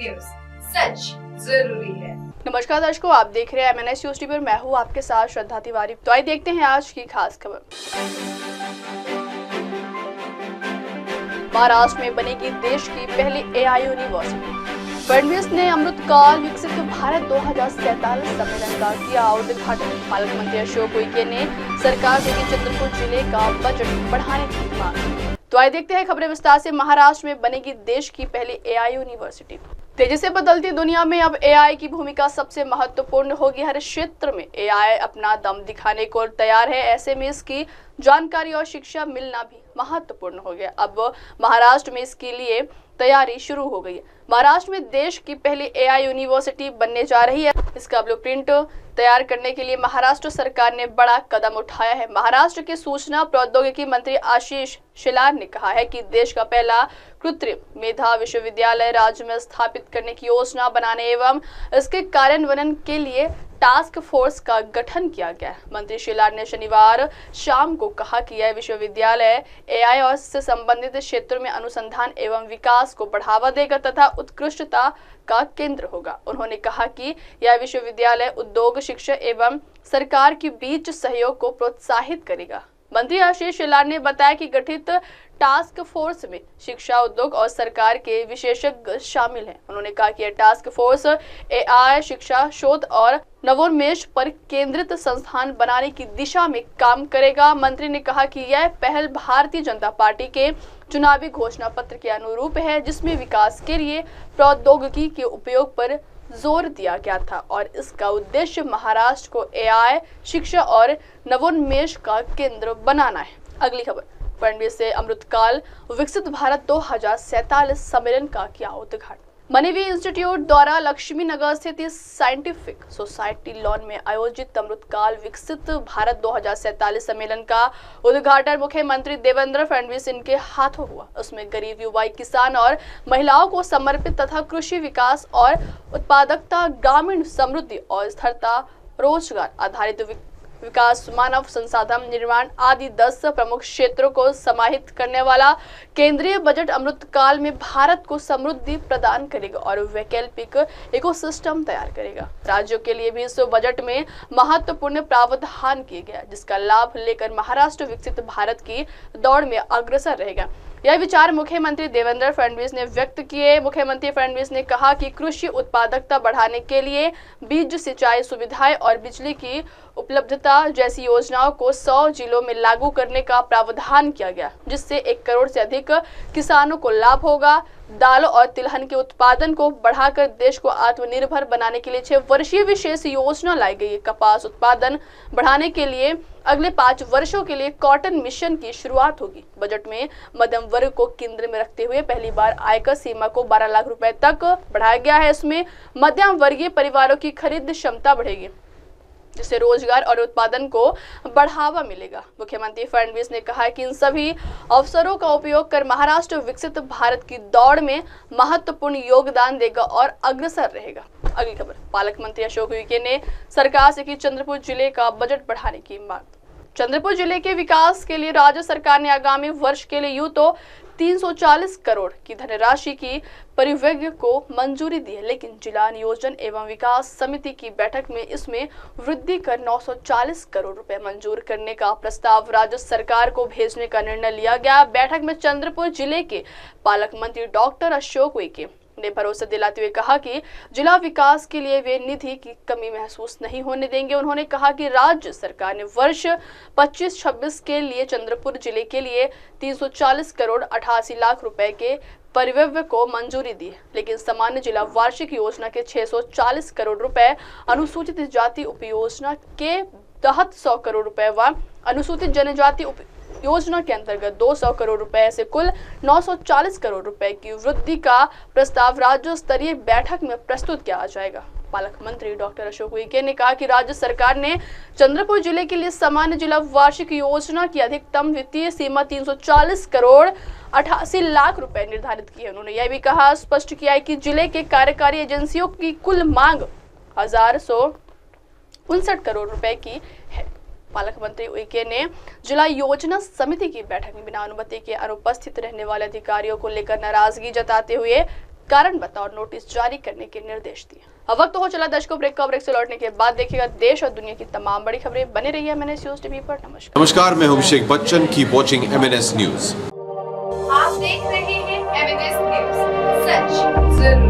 News, सच जरूरी है। नमस्कार दर्शकों, आप देख रहे हैं MNS न्यूज टीवी और मैं हूं आपके साथ श्रद्धा तिवारी। तो आइए देखते हैं आज की खास खबर। महाराष्ट्र में बनेगी देश की पहली AI यूनिवर्सिटी। फडणवीस ने अमृतकाल विकसित भारत 2047 सम्मेलन का किया उद्घाटन। पालक मंत्री अशोक उइके ने सरकार से की चंद्रपुर जिले का बजट बढ़ाने की मांग। तो आइए देखते हैं खबरें विस्तार से। महाराष्ट्र में बनेगी देश की पहली AI यूनिवर्सिटी। तेजी से बदलती दुनिया में अब AI की भूमिका सबसे महत्वपूर्ण होगी। हर क्षेत्र में AI अपना दम दिखाने को तैयार है। ऐसे में इसकी जानकारी और शिक्षा मिलना भी महत्वपूर्ण हो गया। अब महाराष्ट्र में इसके लिए तैयारी शुरू हो गई है। महाराष्ट्र में देश की पहली AI यूनिवर्सिटी बनने जा रही है। इसका ब्लूप्रिंट तैयार करने के लिए महाराष्ट्र सरकार ने बड़ा कदम उठाया है। महाराष्ट्र के सूचना प्रौद्योगिकी मंत्री आशीष शेलार ने कहा है कि देश का पहला कृत्रिम मेधा विश्वविद्यालय राज्य में स्थापित करने की योजना बनाने एवं इसके कार्यान्वयन के लिए टास्क फोर्स का गठन किया गया। मंत्री शेलार ने शनिवार शाम को कहा कि यह विश्वविद्यालय AI और इससे संबंधित क्षेत्रों में अनुसंधान एवं विकास को बढ़ावा देगा तथा उत्कृष्टता का केंद्र होगा। उन्होंने कहा कि यह विश्वविद्यालय उद्योग, शिक्षा एवं सरकार के बीच सहयोग को प्रोत्साहित करेगा। मंत्री आशीष शेलार ने बताया कि गठित टास्क फोर्स में शिक्षा, उद्योग और सरकार के विशेषज्ञ शामिल हैं। उन्होंने कहा कि यह टास्क फोर्स AI, शिक्षा, शोध और नवोन्मेष पर केंद्रित संस्थान बनाने की दिशा में काम करेगा। मंत्री ने कहा कि यह पहल भारतीय जनता पार्टी के चुनावी घोषणा पत्र के अनुरूप है, जिसमें विकास के लिए प्रौद्योगिकी के उपयोग पर जोर दिया गया था और इसका उद्देश्य महाराष्ट्र को AI, शिक्षा और नवोन्मेष का केंद्र बनाना है। अगली खबर, फडणवीस से अमृतकाल विकसित भारत 2047 सम्मेलन का किया उद्घाटन। मनीवी इंस्टीट्यूट द्वारा लक्ष्मी नगर स्थित साइंटिफिक सोसाइटी लॉन में आयोजित अमृतकाल विकसित भारत 2047 सम्मेलन का उद्घाटन मुख्यमंत्री देवेंद्र फडणवीस इनके हाथों हुआ। उसमें गरीब, युवा, किसान और महिलाओं को समर्पित तथा कृषि विकास और उत्पादकता, ग्रामीण समृद्धि और स्थिरता, रोजगार आधारित विकास, मानव संसाधन निर्माण आदि 10 प्रमुख क्षेत्रों को समाहित करने वाला केंद्रीय बजट अमृतकाल में भारत को समृद्धि प्रदान करेगा और वैकल्पिक इकोसिस्टम तैयार करेगा। राज्यों के लिए भी इस बजट में महत्वपूर्ण प्रावधान किए गया, जिसका लाभ लेकर महाराष्ट्र विकसित भारत की दौड़ में अग्रसर रहेगा। यह विचार मुख्यमंत्री देवेंद्र फडणवीस ने व्यक्त किए। मुख्यमंत्री फडणवीस ने कहा कि कृषि उत्पादकता बढ़ाने के लिए बीज, सिंचाई सुविधाएं और बिजली की उपलब्धता जैसी योजनाओं को 100 जिलों में लागू करने का प्रावधान किया गया, जिससे 1 करोड़ से अधिक किसानों को लाभ होगा। दालों और तिलहन के उत्पादन को बढ़ाकर देश को आत्मनिर्भर बनाने के लिए 6 वर्षीय विशेष योजना लाई गई है। कपास उत्पादन बढ़ाने के लिए अगले 5 वर्षों के लिए कॉटन मिशन की शुरुआत होगी। बजट में मध्यम वर्ग को केंद्र में रखते हुए पहली बार आयकर सीमा को 12 लाख रुपए तक बढ़ाया गया है। इसमें मध्यम वर्गीय परिवारों की खरीद क्षमता बढ़ेगी, जिससे रोजगार और उत्पादन को बढ़ावा मिलेगा। मुख्यमंत्री फडणवीस ने कहा कि इन सभी अवसरों का उपयोग कर महाराष्ट्र विकसित भारत की दौड़ में महत्वपूर्ण योगदान देगा और अग्रसर रहेगा। अगली खबर, पालक मंत्री अशोक उइके ने सरकार से की चंद्रपुर जिले का बजट बढ़ाने की मांग। चंद्रपुर जिले के विकास के लिए राज्य सरकार ने आगामी वर्ष के लिए यूं तो 340 करोड़ की धनराशि की परिव्यय को मंजूरी दी है, लेकिन जिला नियोजन एवं विकास समिति की बैठक में इसमें वृद्धि कर 940 करोड़ रुपए मंजूर करने का प्रस्ताव राज्य सरकार को भेजने का निर्णय लिया गया। बैठक में चंद्रपुर जिले के पालक मंत्री डॉक्टर अशोक उइके ने भरोसा दिलाते हुए कहा कि जिला विकास के लिए वे निधि की कमी महसूस नहीं होने देंगे। उन्होंने कहा कि राज्य सरकार ने वर्ष 25-26 के लिए चंद्रपुर जिले के लिए 340 करोड़ 88 लाख रुपए के परिव्यय को मंजूरी दी है, लेकिन सामान्य जिला वार्षिक योजना के 640 करोड़ रुपए, अनुसूचित जाति उपयोजना के तहत 100 करोड़ रुपए व अनुसूचित जनजाति योजना के अंतर्गत 200 करोड़ रुपए से कुल 940 करोड़ रुपए की वृद्धि का प्रस्ताव राज्य स्तरीय बैठक में प्रस्तुत किया जाएगा। पालक मंत्री डॉक्टर अशोक उइके ने कहा कि राज्य सरकार ने चंद्रपुर जिले के लिए सामान्य जिला वार्षिक योजना की अधिकतम वित्तीय सीमा 340 करोड़ 88 लाख रुपए निर्धारित की है। उन्होंने यह भी कहा, स्पष्ट किया है कि जिले के कार्यकारी एजेंसियों की कुल मांग 1159 करोड़ रुपए की है। पालक मंत्री उइके ने जिला योजना समिति की बैठक में बिना अनुमति के अनुपस्थित रहने वाले अधिकारियों को लेकर नाराजगी जताते हुए कारण बताओ नोटिस जारी करने के निर्देश दिए। अब वक्त हो चला दर्शकों ब्रेक का। ब्रेक से लौटने के बाद देखिएगा देश और दुनिया की तमाम बड़ी खबरें। बने रहिए MNS न्यूज टीवी पर। नमस्कार, मैं हूं Abhishek Bachchan. Keep watching MNS news. आप देख रहे हैं MNS न्यूज, सच जरूरी।